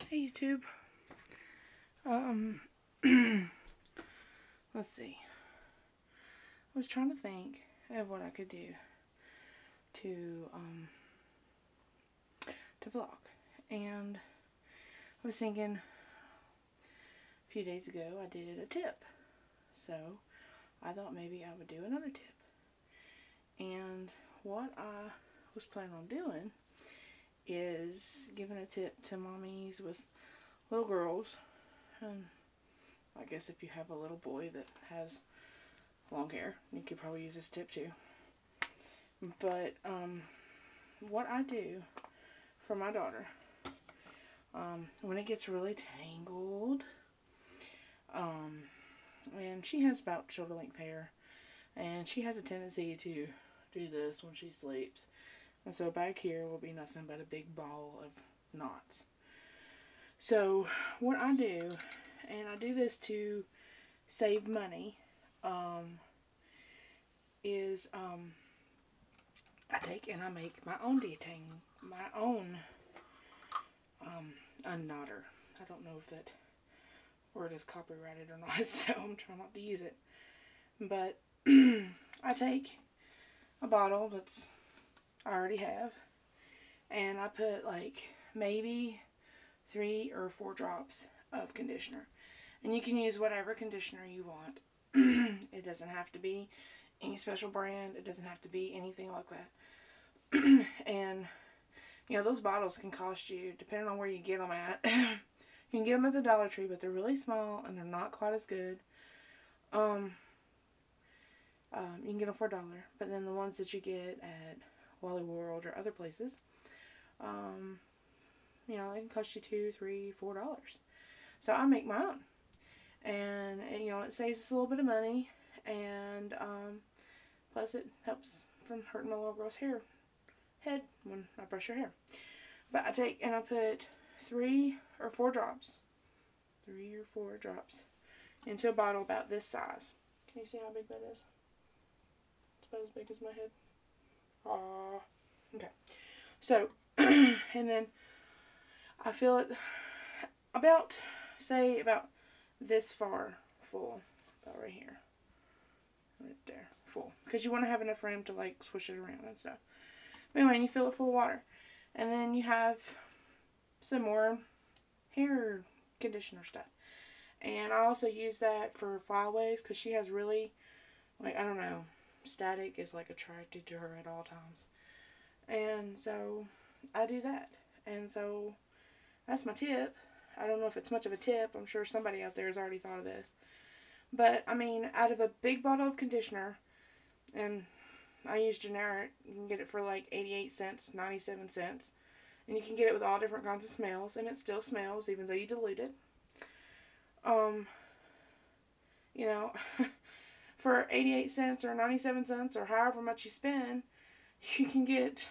Hey YouTube. Let's see. I was trying to think of what I could do to vlog, and I was thinking a few days ago I did a tip, so I thought maybe I would do another tip. And what I was planning on doing is giving a tip to mommies with little girls, and I guess if you have a little boy that has long hair, you could probably use this tip too. But what I do for my daughter, when it gets really tangled, and she has about shoulder length hair, and she has a tendency to do this when she sleeps, and so back here will be nothing but a big ball of knots. So what I do, and I do this to save money, is I take and I make my own detang, my own unknotter. I don't know if that word is copyrighted or not, so I'm trying not to use it. But I take a bottle that's I already have, and I put like maybe 3 or 4 drops of conditioner. And you can use whatever conditioner you want. It doesn't have to be any special brand. It doesn't have to be anything like that. And, you know, those bottles can cost you, depending on where you get them at. You can get them at the Dollar Tree, but they're really small and they're not quite as good. You can get them for $1. But then the ones that you get at Wally World or other places, you know, they can cost you $2, $3, $4. So I make my own. And, you know, it saves us a little bit of money. And, plus it helps from hurting my little girl's head when I brush her hair. But I take and I put 3 or 4 drops into a bottle about this size. Can you see how big that is? It's about as big as my head. Aww. Okay. So, and then I fill it about, say, about this far full. About right here. Right there. Full. Because you want to have enough room to, like, swish it around and stuff. But anyway, and you fill it full of water. And then you have some more hair conditioner stuff. And I also use that for flyaways because she has really, like, I don't know, static is, like, attracted to her at all times. And so I do that. And so that's my tip. I don't know if it's much of a tip. I'm sure somebody out there has already thought of this. But, I mean, out of a big bottle of conditioner, and I use generic, you can get it for like 88 cents, 97 cents. And you can get it with all different kinds of smells, and it still smells even though you dilute it. You know, for 88 cents or 97 cents or however much you spend, you can get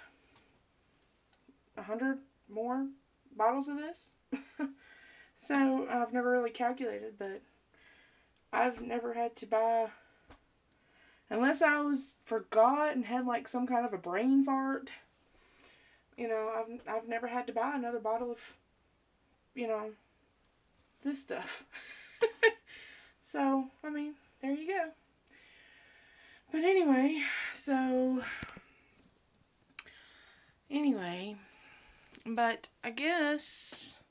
100 more bottles of this. So I've never really calculated, but I've never had to buy, unless I forgot and had like some kind of a brain fart. You know, I've never had to buy another bottle of, you know, this stuff. So, I mean, there you go. But anyway, but I guess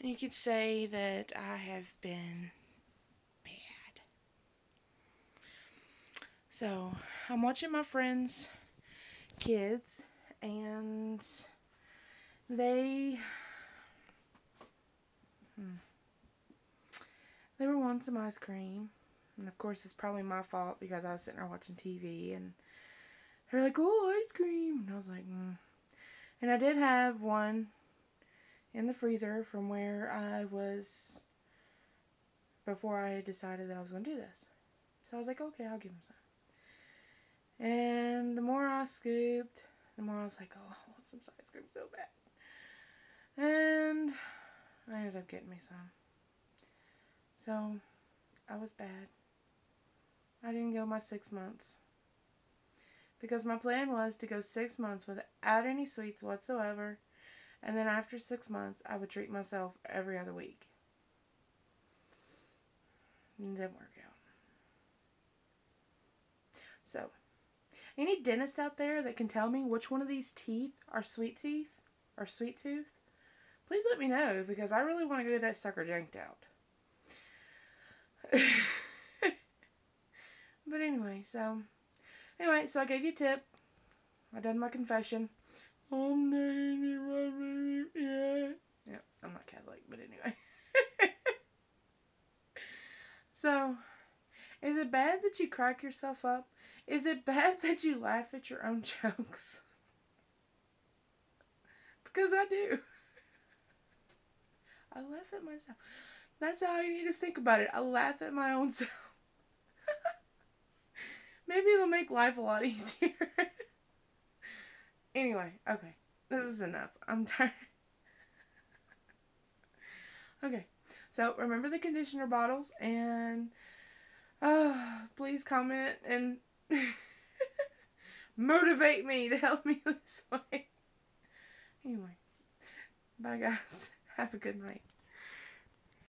you could say that I have been bad. So, I'm watching my friends' kids, and they were wanting some ice cream. And of course, it's probably my fault because I was sitting there watching TV, and they're like, "Oh, ice cream." And I was like, And I did have one in the freezer from where I was before I decided that I was going to do this. So I was like, okay, I'll give them some. And the more I scooped, the more I was like, oh, I want some ice cream so bad. And I ended up getting me some. So I was bad. I didn't go my 6 months. Because my plan was to go 6 months without any sweets whatsoever. And then after 6 months, I would treat myself every other week. It didn't work out. So, any dentist out there that can tell me which one of these teeth are sweet teeth or sweet tooth, please let me know, because I really want to get that sucker yanked out. But anyway, so I gave you a tip. I done my confession. Yeah, I'm not Catholic, but anyway. So, is it bad that you crack yourself up? Is it bad that you laugh at your own jokes? Because I do. I laugh at myself. That's how I need to think about it. I laugh at my own self. Maybe it'll make life a lot easier. Anyway, okay. This is enough. I'm tired. Okay. So, remember the conditioner bottles, and please comment and motivate me to help me lose weight. Anyway. Bye, guys. Have a good night.